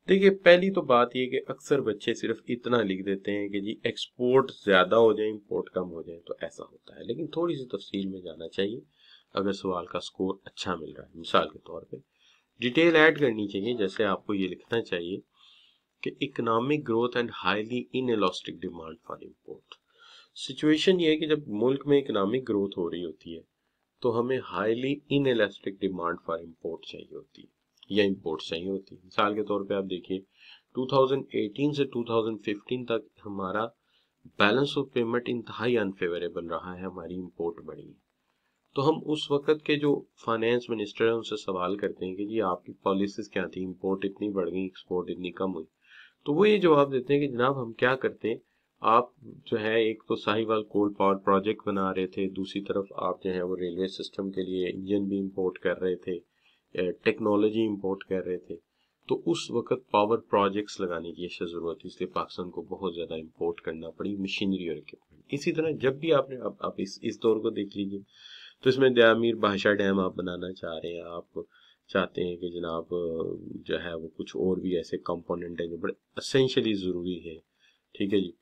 देखिए, पहली तो बात ये कि अक्सर बच्चे सिर्फ इतना लिख देते हैं कि जी एक्सपोर्ट ज़्यादा हो जाए, इंपोर्ट कम हो जाए, तो ऐसा होता है। लेकिन थोड़ी सी तफसील में जाना चाहिए अगर सवाल का स्कोर अच्छा मिल रहा है। मिसाल के तौर पे डिटेल ऐड करनी चाहिए, जैसे आपको ये लिखना चाहिए कि economic growth and highly inelastic demand for import. Situation ये है कि जब मुल्क में इकोनॉमिक ग्रोथ हो रही होती है तो हमें highly inelastic demand for import चाहिए होती है या इंपोर्ट चाहिए होती है। मिसाल के तौर पे आप देखिए 2018 से 2015 तक हमारा बैलेंस ऑफ पेमेंट इंतहाई अनफेवरेबल रहा है, हमारी इंपोर्ट बढ़ी है। तो हम उस वक्त के जो फाइनेंस मिनिस्टर है उनसे सवाल करते हैं कि जी आपकी पॉलिसीज क्या थी, इंपोर्ट इतनी बढ़ गई, एक्सपोर्ट इतनी कम हुई। तो वो ये जवाब देते हैं कि जनाब हम क्या करते हैं, आप जो है एक तो साहिवाल कोल पावर प्रोजेक्ट बना रहे थे, दूसरी तरफ आप जो है वो रेलवे सिस्टम के लिए इंजन भी इंपोर्ट कर रहे थे, टेक्नोलॉजी इंपोर्ट कर रहे थे। तो उस वक्त पावर प्रोजेक्ट्स लगाने की ऐसी जरूरत थी, इसलिए पाकिस्तान को बहुत ज्यादा इंपोर्ट करना पड़ी मशीनरी और इक्विपमेंट। इसी तरह जब भी आपने अब आप इस दौर को देख लीजिए, तो इसमें दयामीर भाषा डैम आप बनाना चाह रहे हैं, आप चाहते हैं कि जनाब जो है वो कुछ और भी ऐसे कंपोनेंट हैं जो बड़े असेंशियली ज़रूरी है। ठीक है जी।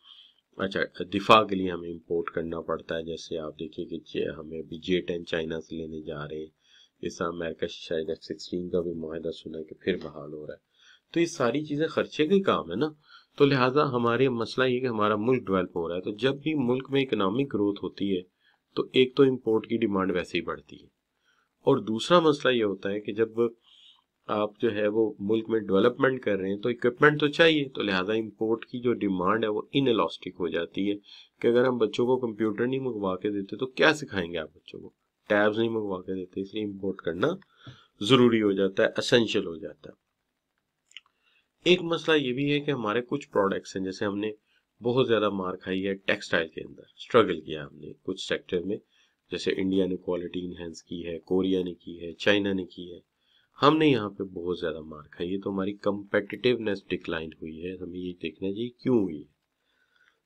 अच्छा, दिफा के लिए हमें इंपोर्ट करना पड़ता है, जैसे आप देखिए कि हमें अभी J-10 चाइना से लेने जा रहे हैं। इस अमेरिका से शायद F-16 का भी मुआहदा सुना है कि फिर बहाल हो रहा है। तो ये सारी चीज़ें खर्चे का ही काम है ना। तो लिहाजा हमारे मसला ये कि हमारा मुल्क डेवलप हो रहा है, तो जब भी मुल्क में इकोनॉमिक ग्रोथ होती है तो एक तो इंपोर्ट की डिमांड वैसे ही बढ़ती है, और दूसरा मसला ये होता है कि जब आप जो है वो मुल्क में डेवलपमेंट कर रहे हैं तो इक्विपमेंट तो चाहिए, तो लिहाजा इंपोर्ट की जो डिमांड है वो इनएलास्टिक हो जाती है कि अगर हम बच्चों को कंप्यूटर नहीं मंगवा के देते तो क्या सिखाएंगे आप बच्चों को, टैब्स नहीं मंगवा के देते, इसलिए इंपोर्ट करना जरूरी हो जाता है, असेंशियल हो जाता है। एक मसला ये भी है कि हमारे कुछ प्रोडक्ट्स हैं, जैसे हमने बहुत ज्यादा मार खाई है टेक्सटाइल के अंदर, स्ट्रगल किया हमने कुछ सेक्टर में, जैसे इंडिया ने क्वालिटी इनहेंस की है, कोरिया ने की है, चाइना ने की है, हमने यहाँ पे बहुत ज्यादा मार खाई है, तो हमारी कंपेटिटिवनेस डिक्लाइन हुई है। हमें ये देखना चाहिए क्यों हुई है।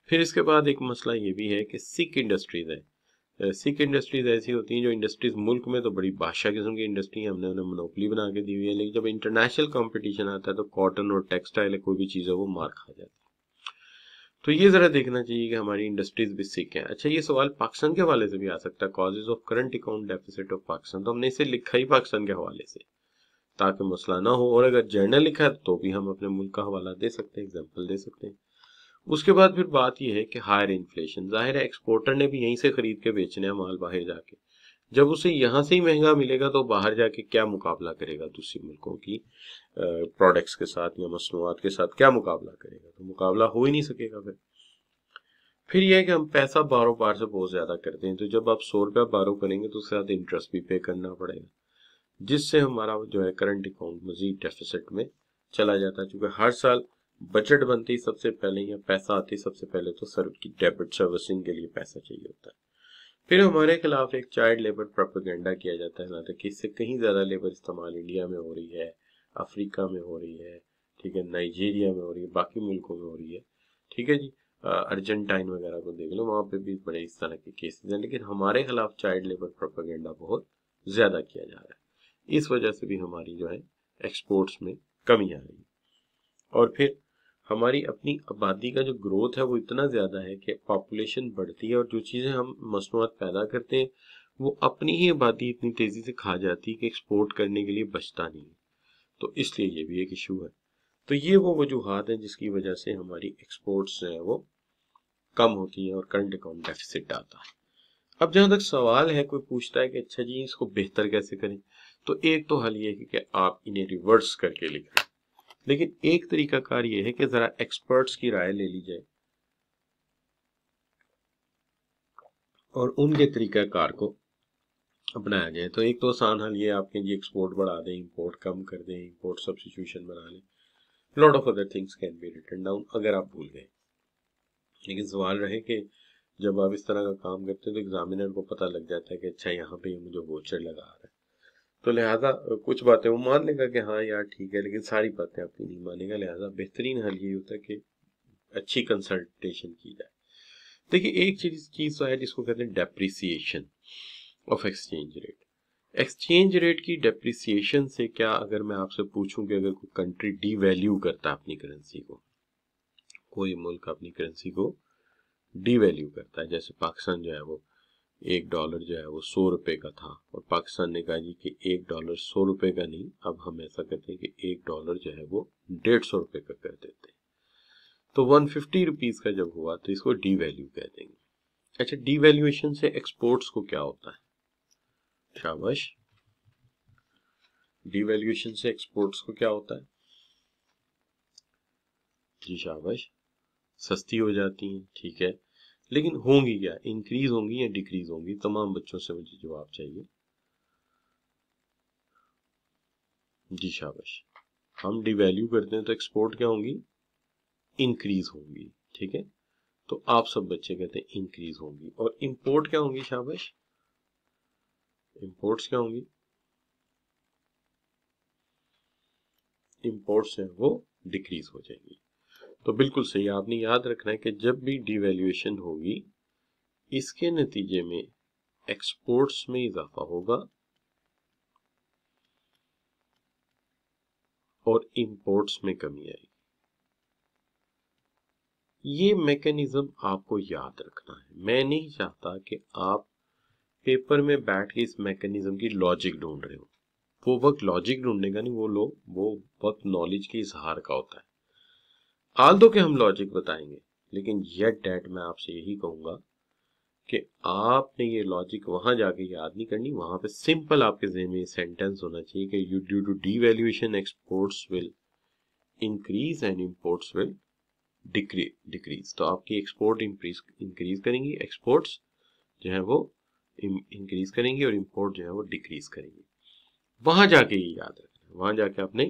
फिर इसके बाद एक मसला ये भी है कि सिक इंडस्ट्रीज है। सिक इंडस्ट्रीज ऐसी होती हैं जो इंडस्ट्रीज मुल्क में तो बड़ी बादशाह किस्म की इंडस्ट्री है, हमने उन्हें मोनोपोली बना के दी हुई है, लेकिन जब इंटरनेशनल कंपटीशन आता है तो कॉटन और टेक्सटाइल है, कोई भी चीज़ है वो मार खा जाती है। तो ये जरा देखना चाहिए कि हमारी इंडस्ट्रीज भी सिक हैं। अच्छा, ये सवाल पाकिस्तान के हवाले से भी आ सकता है, causes of current account deficit of Pakistan, तो हमने इसे लिखा ही पाकिस्तान के हवाले से ताकि मसला ना हो, और अगर जर्नल लिखा है तो भी हम अपने मुल्क का हवाला दे सकते हैं, एग्जाम्पल दे सकते हैं। उसके बाद फिर बात यह है कि हायर इन्फ्लेशन, जाहिर है एक्सपोर्टर ने भी यहीं से खरीद के बेचने हैं माल बाहर जाके, जब उसे यहाँ से ही महंगा मिलेगा तो बाहर जाके क्या मुकाबला करेगा दूसरी मुल्कों की प्रोडक्ट्स के साथ या मसनूआत के साथ, क्या मुकाबला करेगा, तो मुकाबला हो ही नहीं सकेगा। फिर यह है कि हम पैसा बारो बार से बहुत ज्यादा करते हैं, तो जब आप 100 रुपया बारो करेंगे तो उसके साथ इंटरेस्ट भी पे करना पड़ेगा, जिससे हमारा जो है करंट अकाउंट मजीद डेफिसिट में चला जाता है। क्योंकि हर साल बजट बनते ही सबसे पहले या पैसा आते ही सबसे पहले तो सर्व की डेबिट सर्विसिंग के लिए पैसा चाहिए होता है। फिर हमारे खिलाफ एक चाइल्ड लेबर प्रोपेगेंडा किया जाता है, ना कि इससे कहीं ज्यादा लेबर इस्तेमाल इंडिया में हो रही है, अफ्रीका में हो रही है, ठीक है, नाइजीरिया में हो रही है, बाकी मुल्कों में हो रही है। ठीक है जी। अर्जेंटाइन वगैरह को देख लो, वहां पे भी बड़े इस तरह के केसेस हैं, लेकिन हमारे खिलाफ चाइल्ड लेबर प्रोपेगेंडा बहुत ज्यादा किया जा रहा है। इस वजह से भी हमारी जो है एक्सपोर्ट्स में कमी आ रही है। और फिर हमारी अपनी आबादी का जो ग्रोथ है वो इतना ज्यादा है कि पॉपुलेशन बढ़ती है, और जो चीजें हम मसनूआत पैदा करते हैं वो अपनी ही आबादी इतनी तेजी से खा जाती है कि एक्सपोर्ट करने के लिए बचता नहीं है। तो इसलिए ये भी एक इशू है। तो ये वो वजूहात हैं जिसकी वजह से हमारी एक्सपोर्ट्स जो है वो कम होती है और करंट अकाउंट डेफिसिट आता है। अब जहां तक सवाल है, कोई पूछता है कि अच्छा जी इसको बेहतर कैसे करें, तो एक तो हल ये है कि आप इन्हें रिवर्स करके लिखें, लेकिन एक तरीका कार ये है कि जरा एक्सपर्ट्स की राय ले ली जाए और उनके तरीका कार को अपनाया जाए। तो एक तो आसान हल ये आपके जी एक्सपोर्ट बढ़ा दें, इंपोर्ट कम कर दें, इंपोर्ट सब्स्टिट्यूशन बना लें, lot of other things can be written down अगर आप भूल गए। लेकिन सवाल रहे कि जब आप इस तरह का काम करते हैं तो एग्जामिनर को पता लग जाता है कि अच्छा यहाँ पे मुझे वोचर लगा रहा है, तो लिहाजा कुछ बातें वो मान लेगा कि हाँ यार ठीक है, लेकिन सारी बातें आपकी नहीं मानेगा। लिहाजा बेहतरीन हल ये होता है कि अच्छी कंसल्टेशन की जाए। देखिए, एक चीज तो है जिसको कहते हैं depreciation of exchange rate. Exchange rate की डेप्रिसिएशन से क्या, अगर मैं आपसे पूछूं कि अगर कोई कंट्री डीवैल्यू करता है अपनी करेंसी को, कोई मुल्क अपनी करेंसी को डीवैल्यू करता है, जैसे पाकिस्तान जो है वो $1 जो है वो 100 रुपए का था, और पाकिस्तान ने कहा जी कि $1 100 रुपए का नहीं, अब हम ऐसा करते हैं कि $1 जो है वो 150 रुपए का कर देते हैं। तो 150 रुपीज का जब हुआ तो इसको डीवैल्यू कह देंगे। अच्छा, डीवैल्यूएशन से एक्सपोर्ट्स को क्या होता है? शाबाश, डीवैल्यूएशन से एक्सपोर्ट्स को क्या होता है? जी शाबाश, सस्ती हो जाती हैं, ठीक है, लेकिन होंगी क्या, इंक्रीज होंगी या डिक्रीज होंगी? तमाम बच्चों से मुझे जवाब चाहिए। जी शाबाश, हम डिवैल्यू करते हैं तो एक्सपोर्ट क्या होंगी? इंक्रीज होंगी, ठीक है, तो आप सब बच्चे कहते हैं इंक्रीज होंगी। और इंपोर्ट क्या होंगी? शाबाश, इंपोर्ट्स क्या होंगी? इंपोर्ट्स हैं वो डिक्रीज हो जाएंगी। तो बिल्कुल सही, आपने याद रखना है कि जब भी डिवैल्यूएशन होगी इसके नतीजे में एक्सपोर्ट्स में इजाफा होगा और इंपोर्ट्स में कमी आएगी। ये मैकेनिज्म आपको याद रखना है। मैं नहीं चाहता कि आप पेपर में बैठ के इस मैकेनिज्म की लॉजिक ढूंढ रहे हो। वो वक्त लॉजिक ढूंढने का नहीं, वो वक्त नॉलेज के इजहार का होता है। आल दो कि हम लॉजिक बताएंगे, लेकिन येट डैट मैं आपसे यही कहूंगा कि आपने ये लॉजिक वहां जाके याद नहीं करनी, वहां पे सिंपल आपके ज़हन में सेंटेंस होना चाहिए कि you due to devaluation exports will increase and imports will decrease. तो आपकी एक्सपोर्ट इंक्रीज करेंगी, एक्सपोर्ट्स जो है वो इंक्रीज करेंगी और इंपोर्ट जो है वो डिक्रीज करेंगी। वहां जाके ये याद रखना है, वहां जाके आपने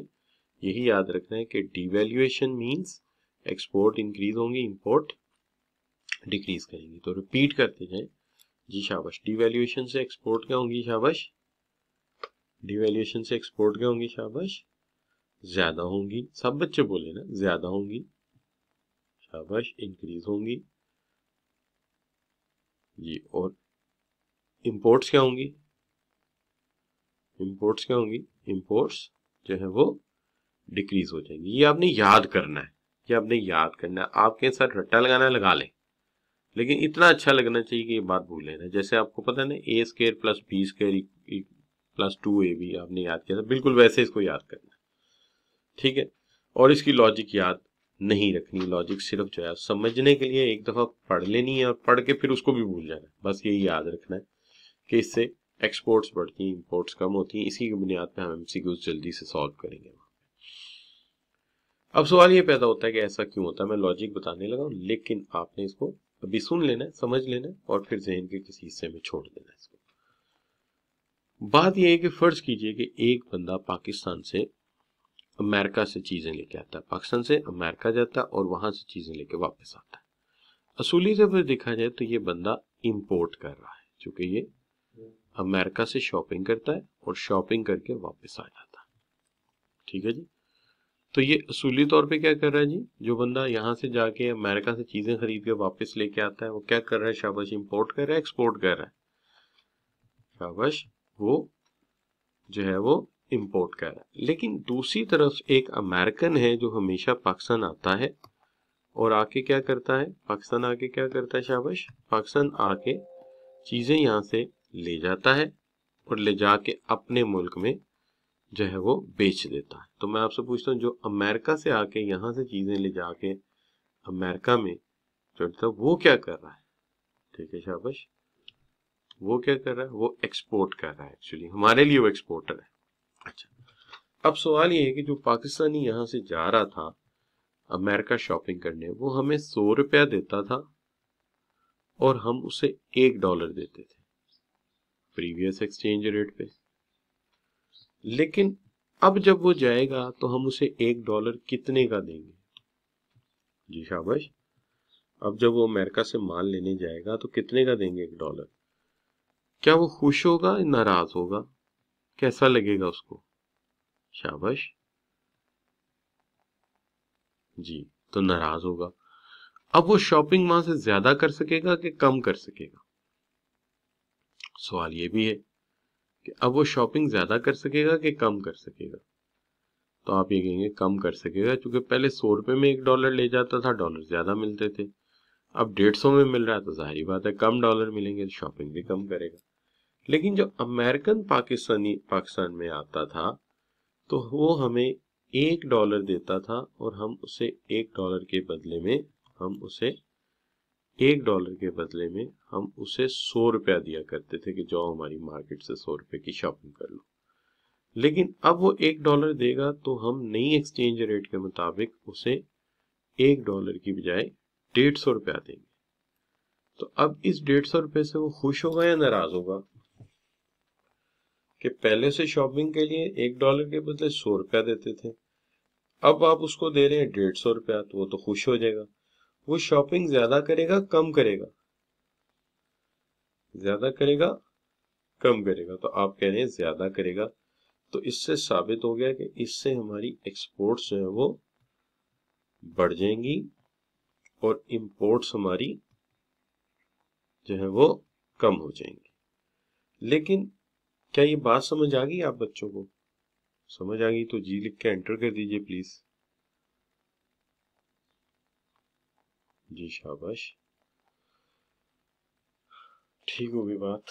यही याद रखना है कि डिवैल्यूएशन मींस एक्सपोर्ट इंक्रीज होंगी, इंपोर्ट डिक्रीज करेंगी। तो रिपीट करते जाएं। जी शाबाश, डिवैल्यूएशन से एक्सपोर्ट क्या होंगी? शाबाश, डिवैल्यूएशन से एक्सपोर्ट क्या होंगी? शाबाश, ज्यादा होंगी। सब बच्चे बोले ना, ज्यादा होंगी। शाबाश, इंक्रीज होंगी जी। और इंपोर्ट्स क्या होंगी? इंपोर्ट्स क्या होंगी? इंपोर्ट्स जो है वो डिक्रीज हो जाएंगी। ये आपने याद करना है, ये आपने याद करना है। आपके साथ रट्टा लगाना लगा लें, लेकिन इतना अच्छा लगना चाहिए कि ये बात भूलें ना। जैसे आपको पता है ना, a² + b² + 2ab आपने याद किया था, बिल्कुल वैसे इसको याद करना है, ठीक है। और इसकी लॉजिक याद नहीं रखनी, लॉजिक सिर्फ जो है समझने के लिए एक दफा पढ़ लेनी है और पढ़ के फिर उसको भी भूल जाना है। बस यही याद रखना है कि इससे एक्सपोर्ट्स बढ़ती हैं, इंपोर्ट्स कम होती हैं। इसी की बुनियाद पे हम एमसीक्यूज जल्दी से सॉल्व करेंगे। अब सवाल ये पैदा होता है कि ऐसा क्यों होता है। मैं लॉजिक बताने लगा हूं, लेकिन आपने इसको अभी सुन लेना है, समझ लेना है और फिर जहन के किसी हिस्से में छोड़ देना है इसको। बात यह है कि फर्ज कीजिए कि एक बंदा पाकिस्तान से अमेरिका से चीजें लेके आता है, पाकिस्तान से अमेरिका जाता है और वहां से चीजें लेके वापस आता है। असूली से फिर देखा जाए तो ये बंदा इंपोर्ट कर रहा है, क्योंकि ये अमेरिका से शॉपिंग करता है और शॉपिंग करके वापस आ जाता है, ठीक है जी। तो ये असूली तौर पे क्या कर रहा है जी? जो बंदा यहाँ से जाके अमेरिका से चीजें खरीद के वापस लेके आता है, वो क्या कर रहा है? शाबाश, इंपोर्ट कर रहा है, एक्सपोर्ट कर रहा है? शाबाश, वो जो है वो इंपोर्ट कर रहा है। लेकिन दूसरी तरफ एक अमेरिकन है जो हमेशा पाकिस्तान आता है और आके क्या करता है? पाकिस्तान आके क्या करता है? शाबाश, पाकिस्तान आके चीजें यहाँ से ले जाता है और ले जाके अपने मुल्क में जो है वो बेच देता है। तो मैं आपसे पूछता हूँ, जो अमेरिका से आके यहाँ से चीजें ले जाके अमेरिका में चढ़ता है, वो क्या कर रहा है? ठीक है, शाबाश, वो क्या कर रहा है? वो एक्सपोर्ट कर रहा है। एक्चुअली हमारे लिए वो एक्सपोर्टर है। अच्छा, अब सवाल ये है कि जो पाकिस्तानी यहाँ से जा रहा था अमेरिका शॉपिंग करने, वो हमें 100 रुपया देता था और हम उसे $1 देते थे प्रीवियस एक्सचेंज रेट पे। लेकिन अब जब वो जाएगा तो हम उसे $1 कितने का देंगे? जी शाबाश, अब जब वो अमेरिका से माल लेने जाएगा तो कितने का देंगे $1? क्या वो खुश होगा, नाराज होगा, कैसा लगेगा उसको? शाबाश जी, तो नाराज होगा। अब वो शॉपिंग वहां से ज्यादा कर सकेगा कि कम कर सकेगा? सवाल ये भी है कि अब वो शॉपिंग ज्यादा कर सकेगा कि कम कर सकेगा। तो आप ये कहेंगे कम कर सकेगा, क्योंकि पहले 100 रुपए में $1 ले जाता था, डॉलर ज्यादा मिलते थे। अब 150 में मिल रहा है तो जाहिर बात है कम डॉलर मिलेंगे तो शॉपिंग भी कम करेगा। लेकिन जो अमेरिकन पाकिस्तान में आता था तो वो हमें $1 देता था और हम उसे $1 के बदले में हम उसे 100 रुपया दिया करते थे कि जाओ हमारी मार्केट से 100 रुपए की शॉपिंग कर लो। लेकिन अब वो $1 देगा तो हम नई एक्सचेंज रेट के मुताबिक उसे $1 की बजाय 150 रुपया देंगे। तो अब इस 150 रुपए से वो खुश होगा या नाराज होगा कि पहले से शॉपिंग के लिए $1 के बदले 100 रुपया देते थे, अब आप उसको दे रहे हैं 150 रुपया, तो वो तो खुश हो जाएगा। वो शॉपिंग ज्यादा करेगा कम करेगा? ज्यादा करेगा कम करेगा? तो आप कह रहे हैं ज्यादा करेगा। तो इससे साबित हो गया कि इससे हमारी एक्सपोर्ट्स जो है वो बढ़ जाएंगी और इंपोर्ट्स हमारी जो है वो कम हो जाएंगी। लेकिन क्या ये बात समझ आ गई आप बच्चों को? समझ आ गई तो जी लिख के एंटर कर दीजिए प्लीज। जी शाबाश, ठीक होगी बात।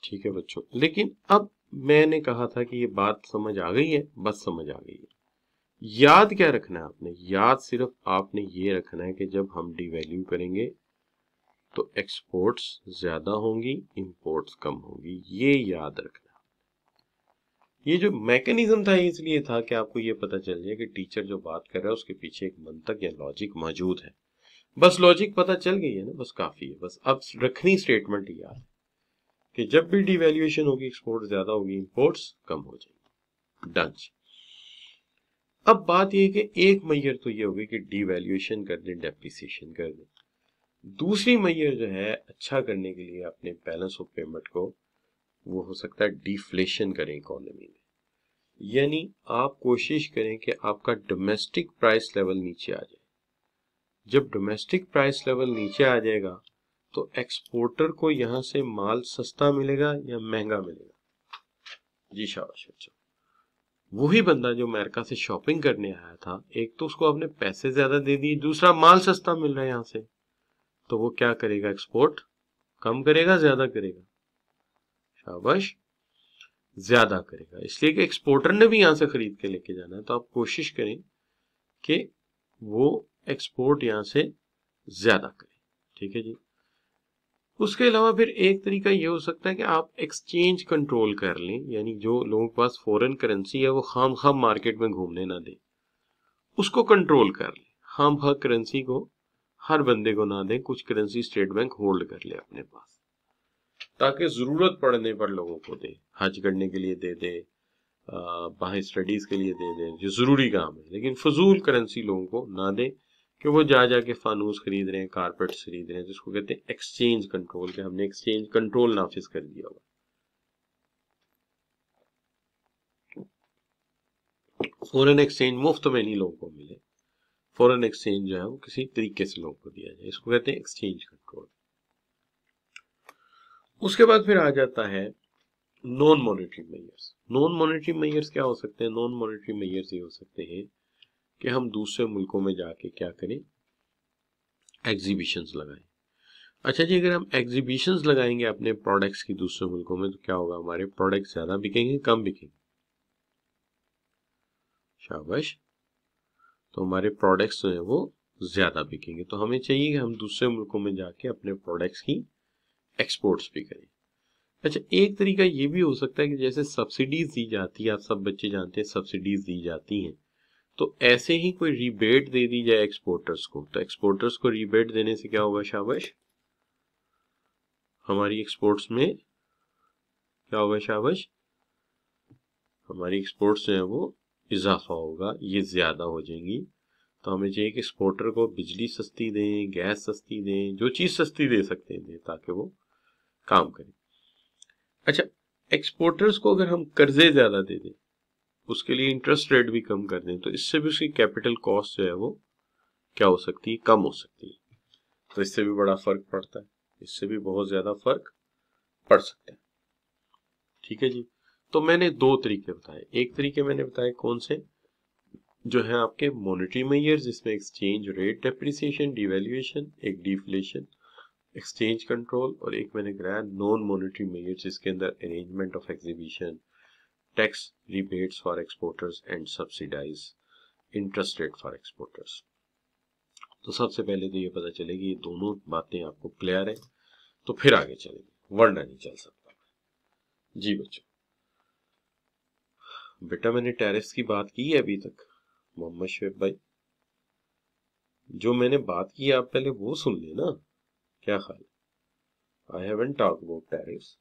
ठीक है बच्चों, लेकिन अब मैंने कहा था कि ये बात समझ आ गई है, बस समझ आ गई है। याद क्या रखना है आपने? याद सिर्फ आपने ये रखना है कि जब हम डिवैल्यू करेंगे तो एक्सपोर्ट्स ज्यादा होंगी, इंपोर्ट्स कम होंगी, ये याद रखना। ये जो मैकेनिज्म था इसलिए था कि आपको ये पता चल जाए कि टीचर जो बात कर रहा है उसके पीछे एक मंतक या लॉजिक मौजूद है। बस लॉजिक पता चल गई है ना, बस काफी है। बस अब रखनी स्टेटमेंट ही याद कि जब भी डिवैल्यूएशन होगी एक्सपोर्ट ज्यादा होगी, इंपोर्ट्स कम हो जाएंगी। डन। अब बात ये है कि एक मैयर तो ये होगी कि डिवैल्यूएशन कर दें, डेप्रिसिएशन कर दें। दूसरी मैयर जो है अच्छा करने के लिए अपने बैलेंस ऑफ पेमेंट को, वो हो सकता है डिफ्लेशन करें इकोनॉमी में। यानी आप कोशिश करें कि आपका डोमेस्टिक प्राइस लेवल नीचे आ जाए। जब डोमेस्टिक प्राइस लेवल नीचे आ जाएगा तो एक्सपोर्टर को यहां से माल सस्ता मिलेगा या महंगा मिलेगा? जी शाबाश बच्चों। वही बंदा जो अमेरिका से शॉपिंग करने आया था, एक तो उसको आपने पैसे ज्यादा दे दिए, दूसरा माल सस्ता मिल रहा है यहां से, तो वो क्या करेगा? एक्सपोर्ट कम करेगा ज्यादा करेगा? शाबाश, ज्यादा करेगा। इसलिए कि एक्सपोर्टर ने भी यहां से खरीद के लेके जाना है, तो आप कोशिश करें कि वो एक्सपोर्ट यहां से ज्यादा करें। ठीक है जी। उसके अलावा फिर एक तरीका ये हो सकता है कि आप एक्सचेंज कंट्रोल कर लें, यानी जो लोगों के पास फॉरेन करेंसी है वो खाम मार्केट में घूमने ना दें, उसको कंट्रोल कर लें। खाम करेंसी को हर बंदे को ना दें, कुछ करेंसी स्टेट बैंक होल्ड कर ले अपने पास, ताकि जरूरत पड़ने पर लोगों को दे, हज करने के लिए दे दे, बाहर स्टडीज के लिए दे दे, जो जरूरी काम है। लेकिन फजूल करेंसी लोगों को ना दे कि वो जा जाके फानूस खरीद रहे हैं, कारपेट्स खरीद रहे हैं, जिसको कहते हैं एक्सचेंज कंट्रोल, के हमने एक्सचेंज कंट्रोल नाफिज कर दिया हुआ। फॉरेन एक्सचेंज मुफ्त में नहीं लोगों को मिले, फॉरेन एक्सचेंज जो है वो किसी तरीके से लोगों को दिया जाए, इसको कहते हैं एक्सचेंज कंट्रोल। उसके बाद फिर आ जाता है non monetary measures. Non monetary measures क्या हो सकते हैं? नॉन मॉनेटरी मेजर्स ये हो सकते हैं कि हम दूसरे मुल्कों में जाके क्या करें? एग्जीबिशंस लगाएं। अच्छा जी, अगर हम एग्जीबिशंस लगाएंगे अपने प्रोडक्ट्स की दूसरे मुल्कों में तो क्या होगा? हमारे प्रोडक्ट्स ज्यादा बिकेंगे कम बिकेंगे? शाबाश, तो हमारे प्रोडक्ट्स जो है वो ज्यादा बिकेंगे। तो हमें चाहिए कि हम दूसरे मुल्कों में जाके अपने प्रोडक्ट्स की एक्सपोर्ट्स भी करें। अच्छा, एक तरीका ये भी हो सकता है कि जैसे सब्सिडीज दी जाती है, आप सब बच्चे जानते हैं सब्सिडीज दी जाती हैं, तो ऐसे ही कोई रिबेट दे दी जाए एक्सपोर्टर्स को। तो एक्सपोर्टर्स को रिबेट देने से क्या होगा? शाबाश, हमारी एक्सपोर्ट्स में क्या होगा? शाबाश, हमारी एक्सपोर्ट्स जो है वो इजाफा होगा, ये ज्यादा हो जाएंगी। तो हमें चाहिए कि एक्सपोर्टर को बिजली सस्ती दें, गैस सस्ती दें, जो चीज सस्ती दे सकते हैं दें, ताकि वो काम करें। अच्छा, एक्सपोर्टर्स को अगर हम कर्जे ज्यादा दे दें, उसके लिए इंटरेस्ट रेट भी कम कर दें, तो इससे भी उसकी कैपिटल कॉस्ट जो है वो क्या हो सकती है? कम हो सकती है। तो इससे भी बड़ा फर्क पड़ता है, इससे भी बहुत ज्यादा फर्क पढ़ सकते हैं। ठीक है जी। तो मैंने दो तरीके बताए। एक तरीके मैंने बताए कौन से, जो है आपके मॉनेटरी मेजर्स, जिसमें एक्सचेंज रेट डेप्रिसिएशन, डिवैल्यूएशन, एक डिफ्लेशन, एक्सचेंज कंट्रोल, और एक मैंने कराया नॉन मॉनेटरी मेजर्स, जिसके अंदर arrangement of exhibition, tax rebates for exporters and subsidise interest rate for exporters. तो सबसे पहले तो ये पता चलेगी, ये दोनों बातें आपको क्लियर है, तो फिर आगे चलेंगे, वरना नहीं चल सकता। जी बच्चों, बेटा मैंने टैरिफ्स की बात की है अभी तक, मोहम्मद शुएब भाई, जो मैंने बात की आप पहले वो सुन लेना, क्या ख्याल? I haven't talk about tariffs.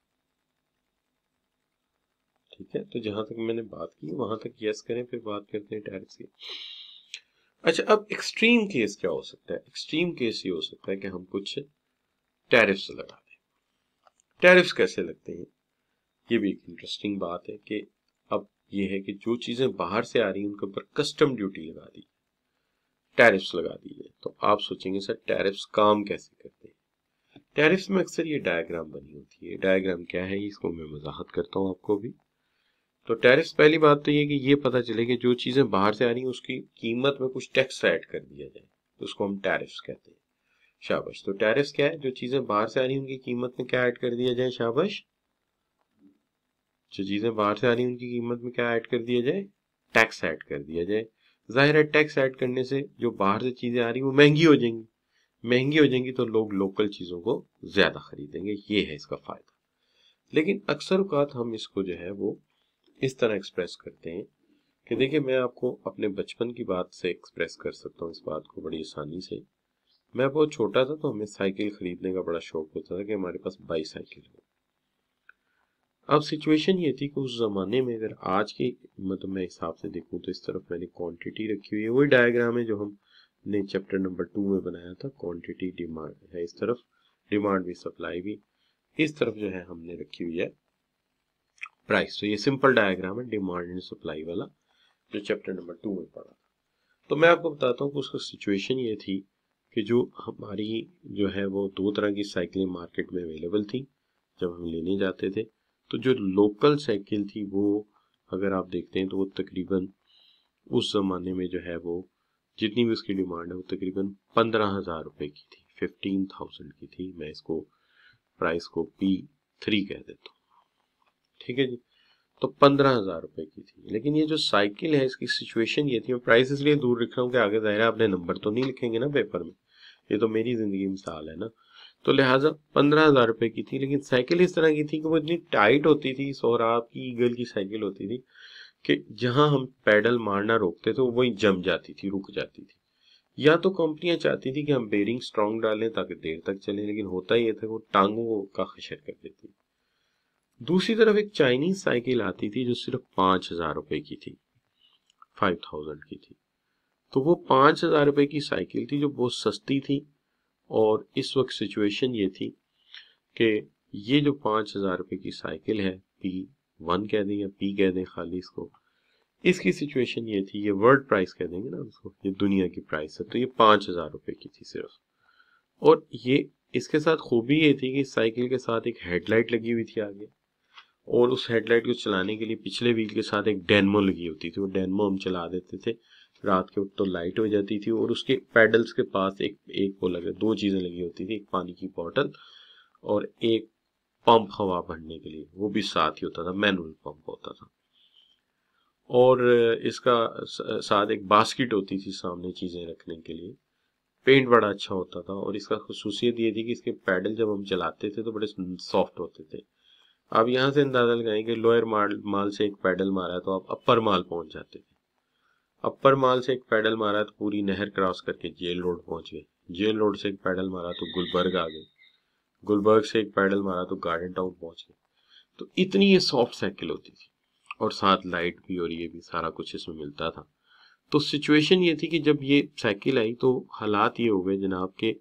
ठीक है, तो जहां तक मैंने बात की वहां तक यस करें, फिर बात करते हैं टैरिफ्स की। अच्छा, अब एक्सट्रीम केस क्या हो सकता है? एक्सट्रीम केस ये हो सकता है कि हम कुछ टैरिफ्स लगा दें। टैरिफ्स कैसे लगते हैं, ये भी एक इंटरेस्टिंग बात है कि अब ये है कि जो चीजें बाहर से आ रही हैं उनके ऊपर कस्टम ड्यूटी लगा दी, टैरिफ्स लगा दी है। तो आप सोचेंगे सर टैरिफ्स काम कैसे करते हैं? टैरिफ्स में अक्सर ये डायग्राम बनी होती है। डायग्राम क्या है, इसको मैं वजाहत करता हूँ आपको भी। तो टैरिफ्स, पहली बात तो ये कि ये पता चले कि जो चीजें बाहर से आ रही हैं उसकी कीमत में कुछ टैक्स ऐड कर दिया जाए, तो उसको हम टैरिफ्स कहते हैं। शाबाश। तो टैरिफ्स क्या है? जो चीजें बाहर से आ रही हैं उनकी कीमत में क्या ऐड कर दिया जाए? शाबाश। जो चीजें बाहर से आ रही हैं उनकी कीमत में क्या ऐड कर दिया जाए? टैक्स ऐड कर दिया जाए। जाहिर है टैक्स ऐड करने से जो बाहर से चीजें आ रही वो महंगी हो जाएंगी, महंगी हो जाएंगी तो लोग लोकल चीजों को ज्यादा खरीदेंगे, ये है इसका फायदा। लेकिन अक्सर औकात हम इसको जो है वो इस तरह एक्सप्रेस करते हैं कि देखिए, मैं आपको अपने बचपन की बात से एक्सप्रेस कर सकता हूँ इस बात को बड़ी आसानी से। मैं बहुत छोटा था तो हमें साइकिल खरीदने का बड़ा शौक होता था कि हमारे पास बाईसाइकिल हो। अब सिचुएशन ये थी कि उस जमाने में, अगर आज के मतलब मैं हिसाब से देखूं तो इस तरफ मैंने क्वांटिटी रखी हुई है, वही डायग्राम है जो हमने चैप्टर नंबर 2 में बनाया था। क्वांटिटी डिमांड है इस तरफ, डिमांड भी सप्लाई भी, इस तरफ जो है हमने रखी हुई है प्राइस। तो ये सिंपल डायग्राम है डिमांड एंड सप्लाई वाला, जो चैप्टर नंबर 2 में पढ़ा था। तो मैं आपको बताता हूँ कि उसका सिचुएशन ये थी कि जो हमारी जो है वो दो तरह की साइकिलें मार्केट में अवेलेबल थी जब हम लेने जाते थे। तो जो लोकल साइकिल थी वो, अगर आप देखते हैं तो वो तकरीबन उस जमाने में जो है वो जितनी भी उसकी डिमांड है वो तकरीबन 15,000 रुपए की थी, 15,000 की थी। मैं इसको प्राइस को P3 कह देता हूँ। ठीक है जी। तो 15,000 रुपए की थी। लेकिन ये जो साइकिल है इसकी सिचुएशन ये थी, मैं प्राइस इसलिए दूर रख रहा हूँ कि आगे जाहिर है अपने नंबर तो नहीं लिखेंगे ना पेपर में, ये तो मेरी जिंदगी मिसाल है ना। तो लिहाजा 15,000 रुपए की थी, लेकिन साइकिल इस तरह की थी कि वो इतनी टाइट होती थी, सोहराब की ईगल की साइकिल होती थी, कि जहां हम पैडल मारना रोकते थे वो वहीं जम जाती थी, रुक जाती थी। या तो कंपनियां चाहती थी कि हम बेरिंग स्ट्रांग डालें ताकि देर तक चले, लेकिन होता ये था वो टांगों का खशर कर देती। दूसरी तरफ एक चाइनीज साइकिल आती थी जो सिर्फ 5,000 रुपए की थी, 5,000 की थी। तो वो 5,000 रुपए की साइकिल थी जो बहुत सस्ती थी। और इस वक्त सिचुएशन ये थी कि ये जो 5,000 रुपए की साइकिल है, P1 कह दें या P कह दें खाली इसको, इसकी सिचुएशन ये थी, ये वर्ल्ड प्राइस कह देंगे ना उसको, ये दुनिया की प्राइस है, तो ये 5,000 रुपए की थी सिर्फ। और ये इसके साथ खूबी ये थी कि साइकिल के साथ एक हेडलाइट लगी हुई थी आगे, और उस हेडलाइट को चलाने के लिए पिछले व्हील के साथ एक डेनमो लगी होती थी। वो डेनमो हम चला देते थे रात के वक्त तो लाइट हो जाती थी, और उसके पैडल्स के पास एक एक वो लगे, दो चीजें लगी होती थी, एक पानी की बोतल और एक पंप हवा भरने के लिए, वो भी साथ ही होता था, मैनुअल पंप होता था। और इसका साथ एक बास्केट होती थी सामने चीजें रखने के लिए। पेंट बड़ा अच्छा होता था, और इसका खुसूसियत ये थी कि इसके पैडल जब हम चलाते थे तो बड़े सॉफ्ट होते थे। आप यहाँ से अंदाजा लगाएं कि लोअर माल से एक पैडल मारा तो आप अपर माल पहुंच जाते थे। अपर माल से एक पैडल मारा तो पूरी नहर क्रॉस करके जेल रोड पहुंच गए। जेल रोड से एक पैडल मारा तो गुलबर्ग आ गए। गुलबर्ग से एक पैडल मारा तो गार्डन टाउन पहुंच गए। तो इतनी ये सॉफ्ट साइकिल होती थी, और साथ लाइट भी और ये भी सारा कुछ इसमें मिलता था। तो सिचुएशन ये थी कि जब ये साइकिल आई तो हालात ये हो गए जनाब के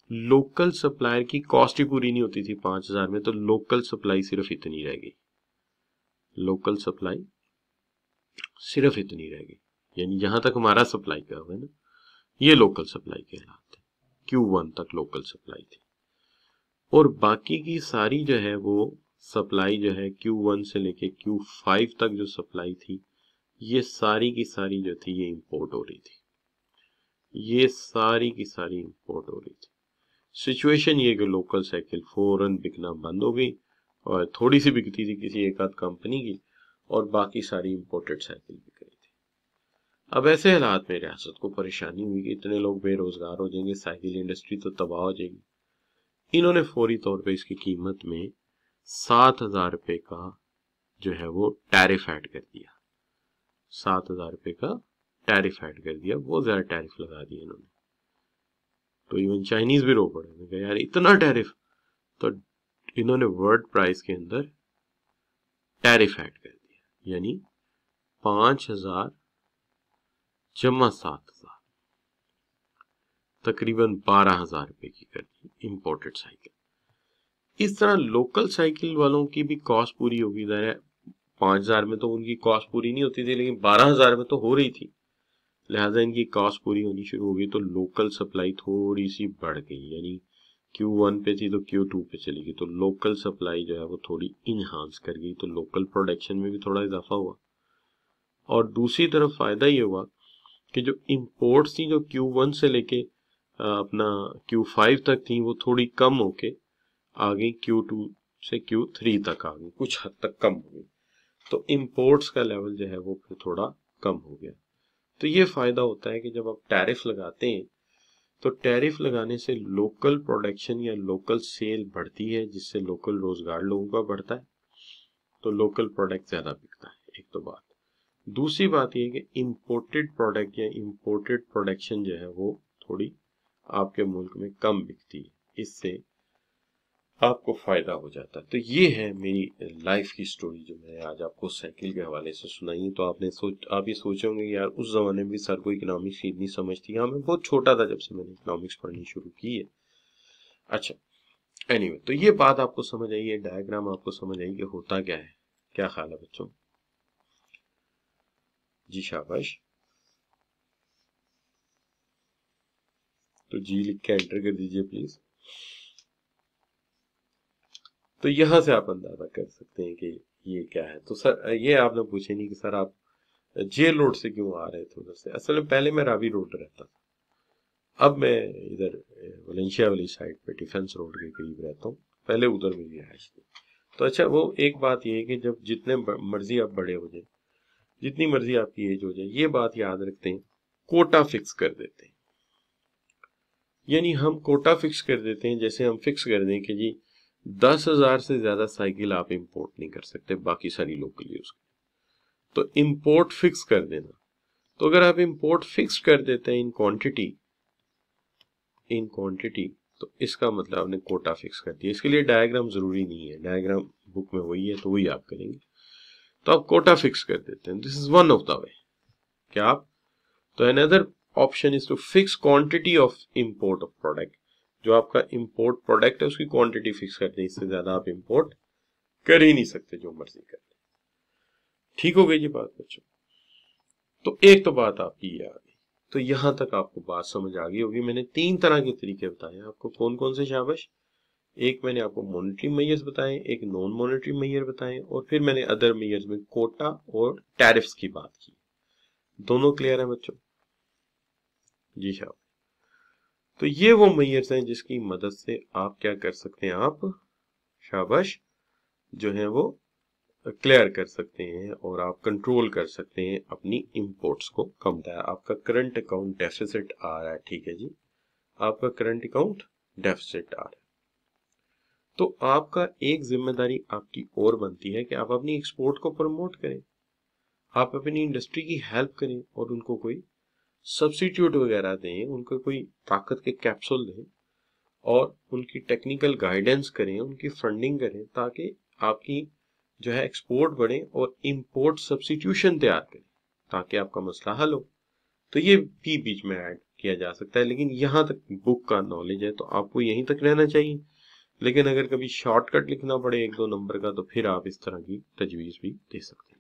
लोकल सप्लायर की कॉस्ट ही पूरी नहीं होती थी 5,000 में, तो लोकल सप्लाई सिर्फ इतनी रह गई। लोकल सप्लाई सिर्फ इतनी रह गई, यानी जहां तक हमारा सप्लाई का हुआ है ना, ये लोकल सप्लाई कहलाते, Q1 तक लोकल सप्लाई थी। और बाकी की सारी जो है वो सप्लाई जो है Q1 से लेके Q5 तक जो सप्लाई थी, ये सारी की सारी जो थी ये इंपोर्ट हो रही थी, ये सारी की सारी इंपोर्ट हो रही थी। सिचुएशन ये कि लोकल साइकिल फौरन बिकना बंद हो गई और थोड़ी सी बिकती थी किसी एक आध कंपनी की, और बाकी सारी इंपोर्टेड साइकिल बिक रही थी। अब ऐसे हालात में रियासत को परेशानी हुई कि इतने लोग बेरोजगार हो जाएंगे, साइकिल इंडस्ट्री तो तबाह हो जाएगी। इन्होंने फौरी तौर पे इसकी कीमत में 7,000 रुपए का जो है वो टैरिफ ऐड कर दिया, 7,000 रुपए का टैरिफ ऐड कर दिया, बहुत ज्यादा टैरिफ लगा दिया इन्होंने। तो इवन चाइनीज भी रो पड़े, यार इतना टैरिफ, तो इन्होंने वर्ल्ड प्राइस के अंदर टैरिफ ऐड कर दिया, यानी 5,000 जमा 7,000, तकरीबन 12,000 रुपए की कर दी इंपोर्टेड साइकिल। इस तरह लोकल साइकिल वालों की भी कॉस्ट पूरी होगी, 5,000 में तो उनकी कॉस्ट पूरी नहीं होती थी, लेकिन 12,000 में तो हो रही थी, लिहाजा इनकी कॉस्ट पूरी होनी शुरू हो गई। तो लोकल सप्लाई थोड़ी सी बढ़ गई, यानी Q1 पे थी तो Q2 पे चली गई, तो लोकल सप्लाई जो है वो थोड़ी इनहांस कर गई, तो लोकल प्रोडक्शन में भी थोड़ा इजाफा हुआ। और दूसरी तरफ फायदा ये हुआ कि जो इंपोर्ट्स थी, जो Q1 से लेके अपना Q5 तक थी, वो थोड़ी कम होके आ गई, Q2 से Q3 तक आ गई, कुछ हद तक कम हो गई। तो इंपोर्ट्स का लेवल जो है वो फिर थोड़ा कम हो गया। तो ये फायदा होता है कि जब आप टैरिफ लगाते हैं तो टैरिफ लगाने से लोकल प्रोडक्शन या लोकल सेल बढ़ती है, जिससे लोकल रोजगार लोगों का बढ़ता है, तो लोकल प्रोडक्ट ज्यादा बिकता है, एक तो बात। दूसरी बात यह कि इंपोर्टेड प्रोडक्ट या इंपोर्टेड प्रोडक्शन जो है वो थोड़ी आपके मुल्क में कम बिकती है, इससे आपको फायदा हो जाता है। तो ये है मेरी लाइफ की स्टोरी जो मैंने आज आपको साइकिल के हवाले से सुनाई। तो आप ये सोचोगे कि यार उस जमाने में भी सर को इकोनॉमिक्स की इतनी समझ थी। हाँ, मैं बहुत छोटा था जब से मैंने इकोनॉमिक्स पढ़नी शुरू की है। अच्छा, एनीवे, तो ये बात आपको समझ आई है, डायग्राम आपको समझ आई कि होता क्या है। क्या ख्याल है बच्चों? जी शाबाश। तो जी लिख के एंटर कर दीजिए प्लीज। तो यहां से आप अंदाजा कर सकते हैं कि ये क्या है। तो सर ये आपने पूछे नहीं कि सर आप जेल रोड से क्यों आ रहे थे उधर से। असल में पहले मैं रावी रोड रहता था, अब मैं इधर वलेंशिया वाली साइड पे डिफेंस रोड के करीब रहता हूँ, पहले उधर मेरी रिहाइश थी। तो अच्छा, वो एक बात ये है कि जब जितने मर्जी आप बड़े हो जाए, जितनी मर्जी आपकी एज हो जाए, ये बात याद रखते हैं, कोटा फिक्स कर देते हैं। यानी हम कोटा फिक्स कर देते हैं, जैसे हम फिक्स कर दें कि जी 10,000 से ज्यादा साइकिल आप इंपोर्ट नहीं कर सकते, बाकी सारी लोकल यूज। तो इंपोर्ट फिक्स कर देना। तो अगर आप इंपोर्ट फिक्स कर देते हैं इन क्वांटिटी, तो इसका मतलब आपने कोटा फिक्स कर दिया। इसके लिए डायग्राम जरूरी नहीं है, डायग्राम बुक में वही है तो वही आप करेंगे। तो आप कोटा फिक्स कर देते हैं, this is one of the way. क्या आप, तो another option is to fix quantity of import of product. जो आपका इंपोर्ट प्रोडक्ट है उसकी क्वांटिटी फिक्स कर दें, इससे ज्यादा आप इंपोर्ट कर ही नहीं सकते, जो मर्जी कर लें। ठीक हो गई जी बात बच्चों? तो एक तो बात आपकी ये आ गई, तो यहां तक आपको बात समझ आ गई होगी। मैंने 3 तरह के तरीके बताए आपको, कौन कौन से शाबाश? एक मैंने आपको मॉनेटरी मेजर्स बताए, एक नॉन मॉनेटरी मेजर बताए, और फिर मैंने अदर मेजर्स में कोटा और टैरिफ्स की बात की। दोनों क्लियर है बच्चों? जी शाबाश। तो ये वो मेजर्स हैं जिसकी मदद से आप क्या कर सकते हैं, आप शाबाश जो है वो क्लियर कर सकते हैं और आप कंट्रोल कर सकते हैं अपनी इंपोर्ट्स को कम। आपका करंट अकाउंट डेफिसिट आ रहा है, ठीक है जी, आपका करंट अकाउंट डेफिसिट आ रहा है, तो आपका एक जिम्मेदारी आपकी और बनती है कि आप अपनी एक्सपोर्ट को प्रमोट करें, आप अपनी इंडस्ट्री की हेल्प करें और उनको कोई सब्सिट्यूट वगैरह दें, उनको कोई ताकत के कैप्सूल दें और उनकी टेक्निकल गाइडेंस करें, उनकी फंडिंग करें, ताकि आपकी जो है एक्सपोर्ट बढ़े और इंपोर्ट सब्सिट्यूशन तैयार करें, ताकि आपका मसला हल हो। तो ये भी बीच में ऐड किया जा सकता है, लेकिन यहां तक बुक का नॉलेज है तो आपको यहीं तक रहना चाहिए। लेकिन अगर कभी शॉर्टकट लिखना पड़े 1-2 नंबर का, तो फिर आप इस तरह की तजवीज भी दे सकते हैं।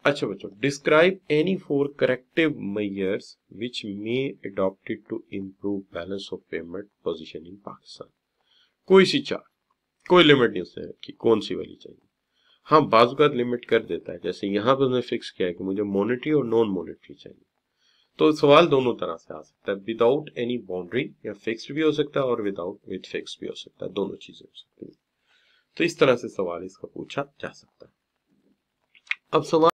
अच्छा बच्चों, describe any 4 corrective measures which may adopted to improve balance of payment position in Pakistan. कोई सी 4, कोई लिमिट नहीं उसने रखी कौन सी वाली चाहिए। हाँ बाज़ लिमिट कर देता है, जैसे यहाँ पर उसने फिक्स किया है कि मुझे मॉनेटरी और नॉन मॉनेटरी चाहिए। तो सवाल दोनों तरह से आ सकता है, विदाउट एनी बाउंड्री, या फिक्स्ड भी हो सकता है और विद फिक्स भी हो सकता है, दोनों चीजें हो सकती है। तो इस तरह से सवाल इसका पूछा जा सकता है। अब सवाल